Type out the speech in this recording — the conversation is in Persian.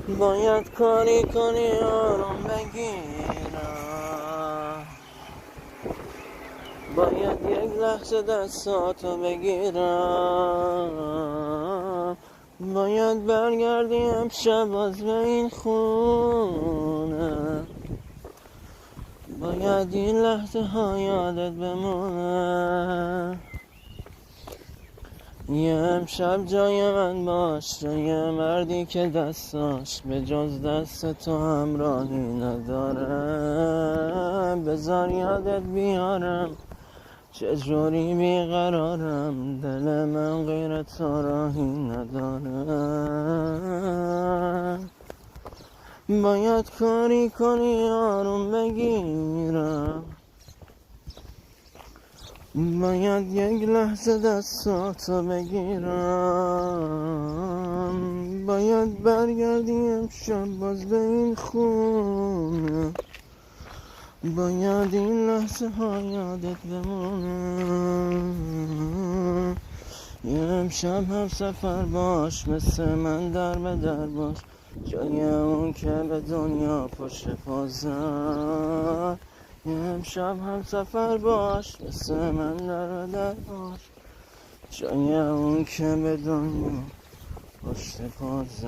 باید کاری کنی آروم بگیرم، باید یک لحظه دستاتو بگیرم، باید برگردی امشب باز به این خونه، باید این لحظه ها یادت بمونه. یه امشب جای من باش، جای مردی که دستاش به جز دست تو همراهی نداره. بذار یادت بیارم چجوری بیقرارم، دل من غیر تو راهی نداره. باید کاری کنی آروم بگیرم، باید یک لحظه دستاتو بگیرم، باید برگردی امشب باز به این خونه، باید این لحظه ها یادت بمونه. یه امشب هم سفر باش، مثل من در به در باش، جای اون که به دنیا پشت پا زد. یه امشب هم سفر باش، مثل من در به در باش، جای اون که به دنیا پشت پا زد.